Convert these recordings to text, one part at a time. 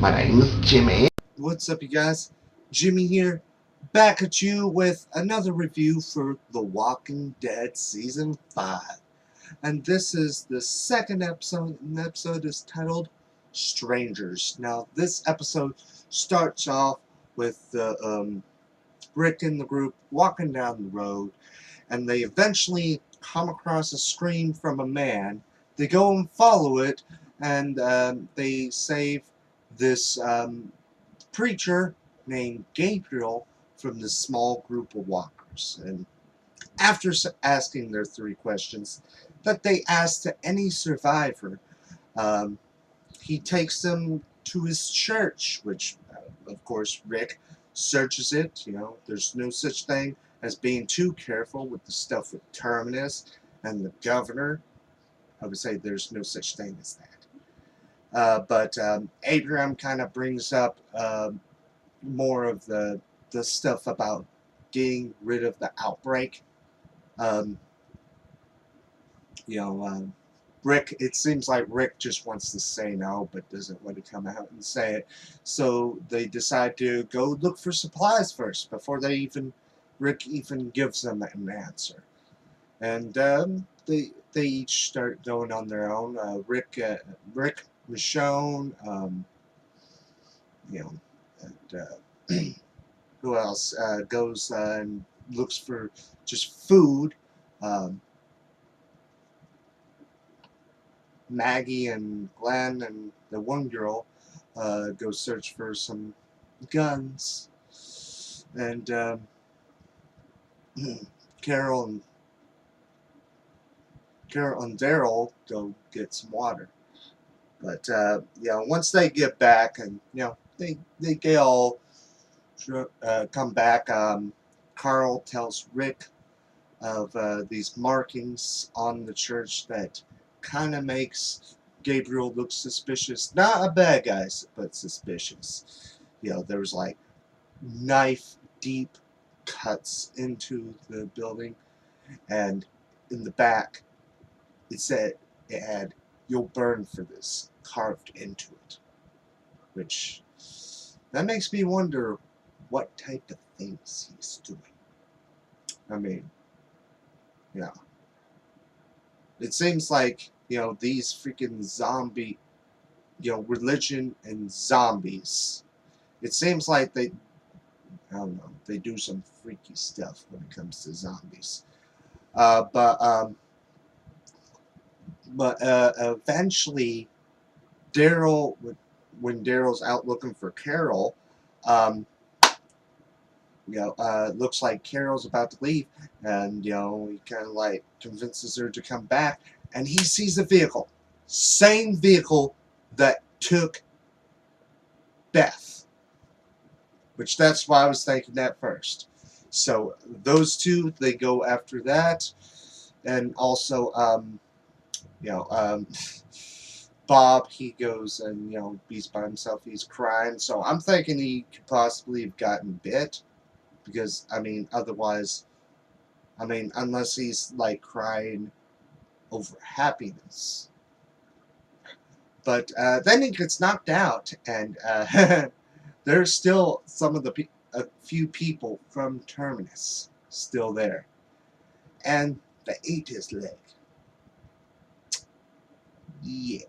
My name is Jimmy. What's up, you guys? Jimmy here, back at you with another review for The Walking Dead Season 5. And this is the second episode, and the episode is titled Strangers. Now, this episode starts off with Rick and the group walking down the road, and they eventually come across a scream from a man. They go and follow it, and they save this preacher named Gabriel from this small group of walkers. And after asking their three questions that they asked to any survivor, he takes them to his church, which, of course, Rick searches it. You know, there's no such thing as being too careful with the stuff with Terminus and the governor. I would say there's no such thing as that. But Abraham kind of brings up more of the stuff about getting rid of the outbreak. Rick, it seems like Rick just wants to say no, but doesn't want to come out and say it. So they decide to go look for supplies first before Rick even gives them an answer. And they each start going on their own. Rick, Michonne, and who else goes and looks for just food. Maggie and Glenn and the one girl go search for some guns, and Carol and Daryl go get some water. But once they get back, and they all come back, Carl tells Rick of these markings on the church that kind of makes Gabriel look suspicious. Not a bad guy, but suspicious. There was like knife deep cuts into the building, and in the back it had "You'll burn for this" carved into it, which that makes me wonder what type of things he's doing. I mean, it seems like, these freaking zombie, religion and zombies, it seems like I don't know, they do some freaky stuff when it comes to zombies. But eventually, when Daryl's out looking for Carol, looks like Carol's about to leave, and he kind of like convinces her to come back, and he sees a vehicle, same vehicle that took Beth, which that's why I was thinking that first. So those two, they go after that, and also Bob, he goes and he's by himself, he's crying, so I'm thinking he could possibly have gotten bit. Because, otherwise, unless he's, like, crying over happiness. But then he gets knocked out, and there's still a few people from Terminus still there. And they ate his leg. Yeah.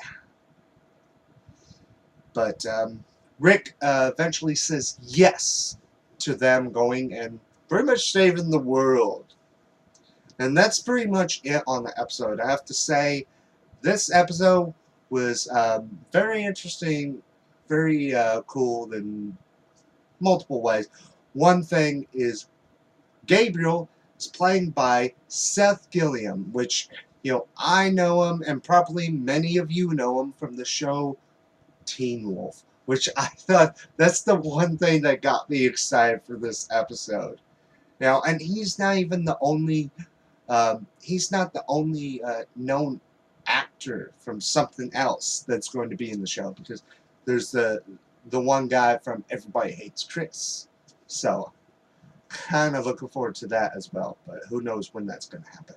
But Rick eventually says yes to them going and pretty much saving the world. And that's pretty much it on the episode. I have to say, this episode was very interesting, very cool in multiple ways. One thing is Gabriel is played by Seth Gilliam, which, I know him, and probably many of you know him from the show Teen Wolf, which I thought that's the one thing that got me excited for this episode. Now, and he's not even the only, known actor from something else that's going to be in the show, because there's the one guy from Everybody Hates Chris. So, kind of looking forward to that as well, but who knows when that's going to happen.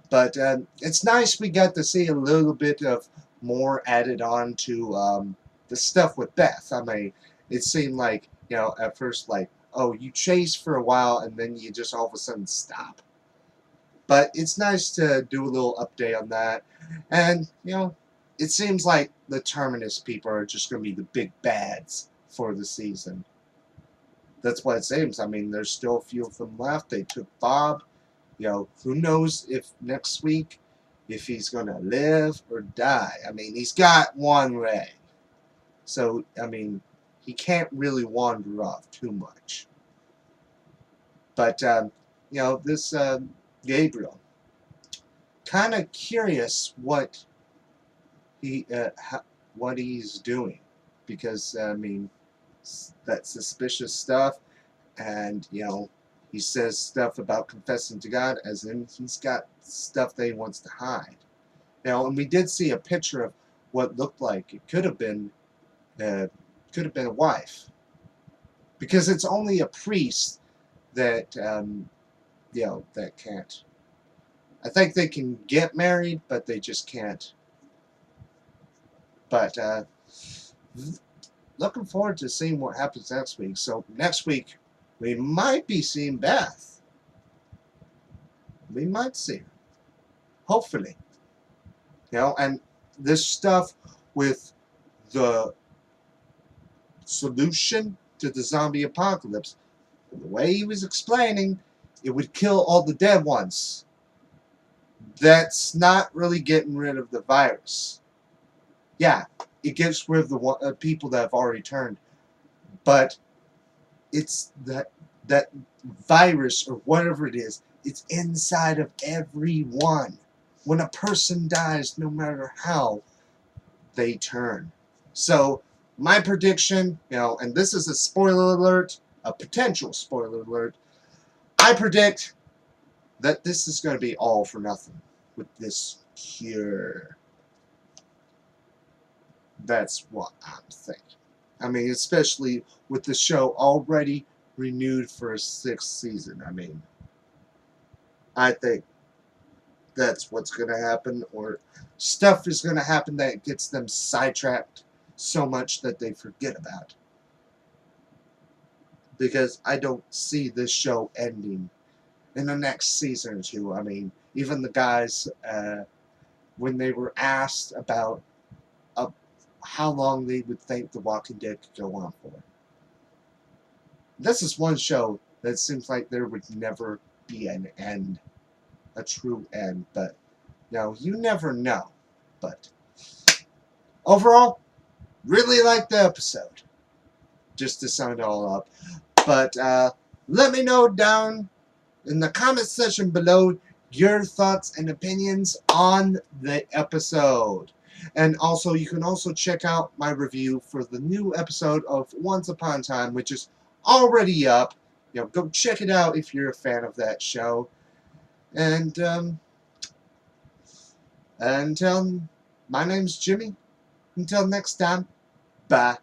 But it's nice we got to see a little bit of more added on to the stuff with Beth. I mean, it seemed like, at first, like, oh, you chase for a while and then you just all of a sudden stop. But it's nice to do a little update on that. And, it seems like the Terminus people are just going to be the big bads for the season. That's what it seems. I mean, there's still a few of them left. They took Bob. Who knows if next week, if he's going to live or die. I mean, he's got one leg. So, I mean, he can't really wander off too much. But, this Gabriel, kind of curious what he's doing. Because, I mean, that suspicious stuff. And, he says stuff about confessing to God, as in he's got stuff that he wants to hide. And we did see a picture of what looked like it could have been a wife, because it's only a priest that that can't. I think they can get married, but they just can't. But looking forward to seeing what happens next week. So next week, we might be seeing Beth. We might see her. Hopefully. And this stuff with the solution to the zombie apocalypse, the way he was explaining, it would kill all the dead ones. That's not really getting rid of the virus. Yeah, it gets rid of the people that have already turned. But it's that virus or whatever it is, it's inside of everyone. When a person dies, no matter how, they turn. So my prediction, and this is a spoiler alert, a potential spoiler alert, I predict that this is going to be all for nothing with this cure. That's what I'm thinking. I mean, especially with the show already renewed for a 6th season. I mean, I think that's what's going to happen, or stuff is going to happen that gets them sidetracked so much that they forget about it. Because I don't see this show ending in the next season or two. I mean, even the guys, when they were asked about how long they would think The Walking Dead could go on for, this is one show that seems like there would never be an end, a true end. But you never know. But overall, really liked the episode. Just to sum it all up. But let me know down in the comment section below your thoughts and opinions on the episode. And also, you can also check out my review for the new episode of Once Upon a Time, which is already up. Go check it out if you're a fan of that show. And until my name's Jimmy. Until next time, bye.